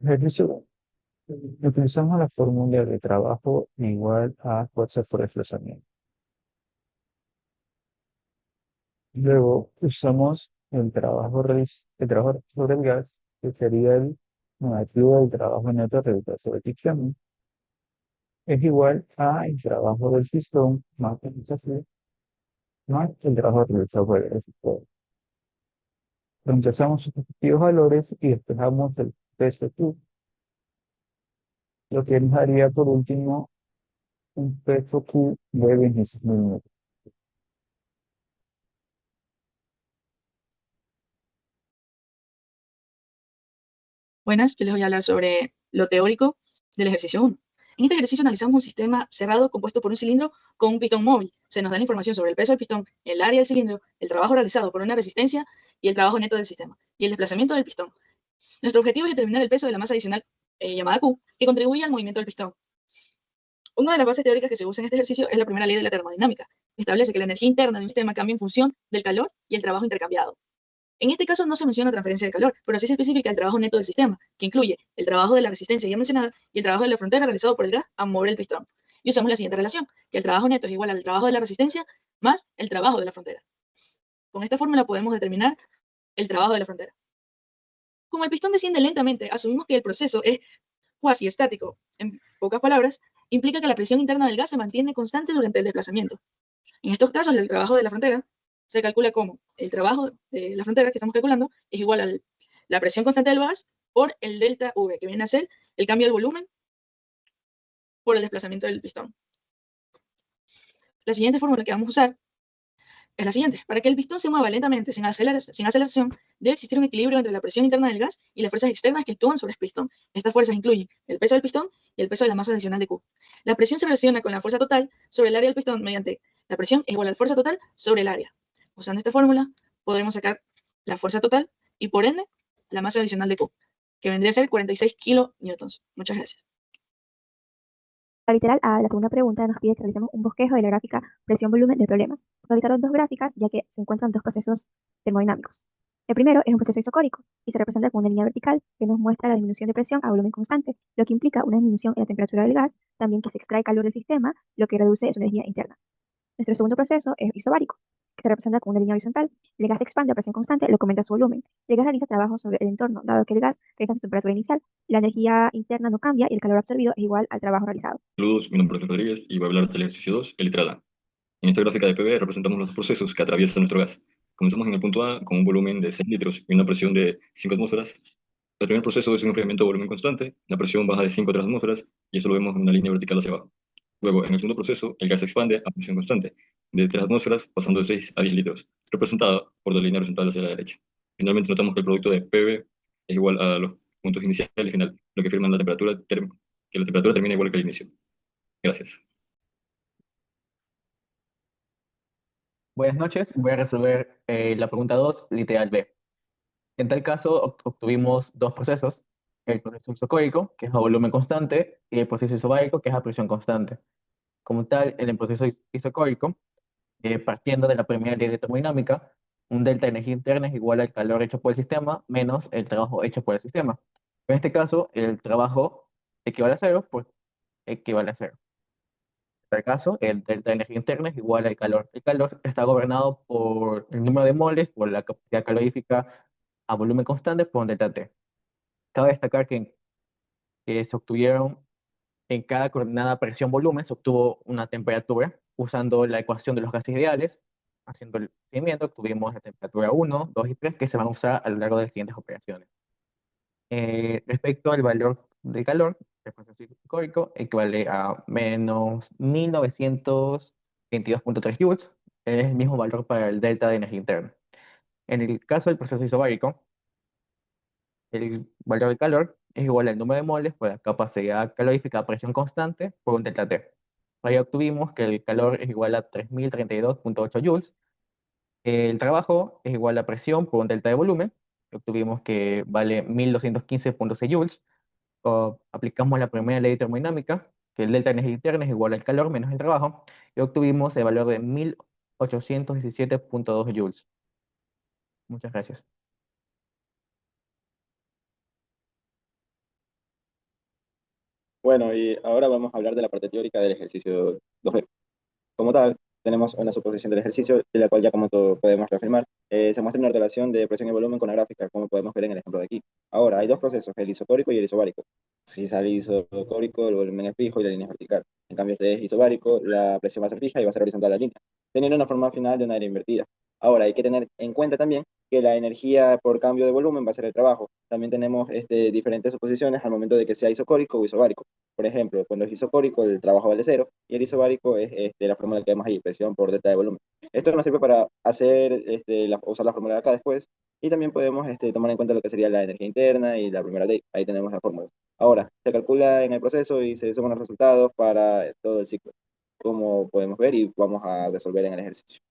Ejercicio. Utilizamos la fórmula de trabajo igual a fuerza por desplazamiento. Luego usamos el trabajo sobre el gas, que sería el negativo del trabajo neto realizado sobre el pistón, es igual a el trabajo del pistón más el desafío, más el trabajo realizado por el pistón. Reemplazamos sus respectivos valores y despejamos el peso Q, lo que nos daría por último un peso Q de 26.000 metros. Buenas, yo les voy a hablar sobre lo teórico del ejercicio 1. En este ejercicio analizamos un sistema cerrado compuesto por un cilindro con un pistón móvil. Se nos da la información sobre el peso del pistón, el área del cilindro, el trabajo realizado por una resistencia y el trabajo neto del sistema, y el desplazamiento del pistón. Nuestro objetivo es determinar el peso de la masa adicional llamada Q, que contribuye al movimiento del pistón. Una de las bases teóricas que se usa en este ejercicio es la primera ley de la termodinámica. Establece que la energía interna de un sistema cambia en función del calor y el trabajo intercambiado. En este caso no se menciona transferencia de calor, pero sí se especifica el trabajo neto del sistema, que incluye el trabajo de la resistencia ya mencionada y el trabajo de la frontera realizado por el gas a mover el pistón. Y usamos la siguiente relación, que el trabajo neto es igual al trabajo de la resistencia más el trabajo de la frontera. Con esta fórmula podemos determinar el trabajo de la frontera. Como el pistón desciende lentamente, asumimos que el proceso es cuasi estático. En pocas palabras, implica que la presión interna del gas se mantiene constante durante el desplazamiento. En estos casos, el trabajo de la frontera se calcula como el trabajo de la frontera que estamos calculando es igual a la presión constante del gas por el delta V, que viene a ser el cambio del volumen por el desplazamiento del pistón. La siguiente fórmula que vamos a usar es la siguiente. Para que el pistón se mueva lentamente sin aceleración, debe existir un equilibrio entre la presión interna del gas y las fuerzas externas que actúan sobre el pistón. Estas fuerzas incluyen el peso del pistón y el peso de la masa adicional de Q. La presión se relaciona con la fuerza total sobre el área del pistón mediante la presión es igual a la fuerza total sobre el área. Usando esta fórmula, podremos sacar la fuerza total y, por ende, la masa adicional de Q, que vendría a ser 46 kilonewtons. Muchas gracias. La literal A, la segunda pregunta, nos pide que realicemos un bosquejo de la gráfica presión-volumen del problema. Realizaron dos gráficas ya que se encuentran dos procesos termodinámicos. El primero es un proceso isocórico y se representa con una línea vertical que nos muestra la disminución de presión a volumen constante, lo que implica una disminución en la temperatura del gas, también que se extrae calor del sistema, lo que reduce su energía interna. Nuestro segundo proceso es isobárico, que se representa con una línea horizontal. El gas se expande a presión constante, lo que aumenta su volumen. El gas realiza trabajo sobre el entorno, dado que el gas realiza su temperatura inicial. La energía interna no cambia y el calor absorbido es igual al trabajo realizado. Saludos, mi nombre es Luis Rodríguez y voy a hablar del ejercicio 2, el letra A. En esta gráfica de PV representamos los procesos que atraviesa nuestro gas. Comenzamos en el punto A con un volumen de 6 litros y una presión de 5 atmósferas. El primer proceso es un incremento de volumen constante, la presión baja de 5 a 3 atmósferas y eso lo vemos en una línea vertical hacia abajo. Luego, en el segundo proceso, el gas se expande a presión constante, de 3 atmósferas pasando de 6 a 10 litros, representada por la línea horizontal hacia la derecha. Finalmente, notamos que el producto de PV es igual a los puntos inicial y final, lo que afirma que la temperatura termina igual que el inicio. Gracias. Buenas noches, voy a resolver la pregunta 2, literal B. En tal caso, obtuvimos dos procesos, el proceso isocórico, que es a volumen constante, y el proceso isobárico, que es a presión constante. Como tal, en el proceso isocórico, partiendo de la primera ley de termodinámica, un delta de energía interna es igual al calor hecho por el sistema menos el trabajo hecho por el sistema. En este caso, el trabajo equivale a cero, pues equivale a cero. En este caso, el delta de energía interna es igual al calor. El calor está gobernado por el número de moles, por la capacidad calorífica a volumen constante, por un delta T. Cabe destacar que se obtuvieron en cada coordenada presión-volumen, se obtuvo una temperatura usando la ecuación de los gases ideales. Haciendo el seguimiento, obtuvimos la temperatura 1, 2 y 3 que se van a usar a lo largo de las siguientes operaciones. Respecto al valor del calor, el proceso isocórico equivale a menos 1922,3 joules, es el mismo valor para el delta de energía interna. En el caso del proceso isobárico, el valor del calor es igual al número de moles por la capacidad calorífica a presión constante por un delta T. Ahí obtuvimos que el calor es igual a 3032,8 joules. El trabajo es igual a presión por un delta de volumen. Obtuvimos que vale 1215,6 joules. Aplicamos la primera ley de termodinámica, que el delta de energía interna es igual al calor menos el trabajo, y obtuvimos el valor de 1817,2 joules. Muchas gracias. Bueno, y ahora vamos a hablar de la parte teórica del ejercicio 2B. Como tal, tenemos una suposición del ejercicio, de la cual ya como podemos reafirmar, se muestra una relación de presión y volumen con la gráfica, como podemos ver en el ejemplo de aquí. Ahora, hay dos procesos, el isocórico y el isobárico. Si sale isocórico, el volumen es fijo y la línea es vertical. En cambio, este es isobárico, la presión va a ser fija y va a ser horizontal la línea, teniendo una forma final de una área invertida. Ahora, hay que tener en cuenta también que la energía por cambio de volumen va a ser el trabajo. También tenemos diferentes suposiciones al momento de que sea isocórico o isobárico. Por ejemplo, cuando es isocórico, el trabajo vale cero y el isobárico es la fórmula que vemos ahí, presión por delta de volumen. Esto nos sirve para hacer, usar la fórmula de acá después y también podemos tomar en cuenta lo que sería la energía interna y la primera ley. Ahí tenemos las fórmulas. Ahora, se calcula en el proceso y se suman los resultados para todo el ciclo, como podemos ver y vamos a resolver en el ejercicio.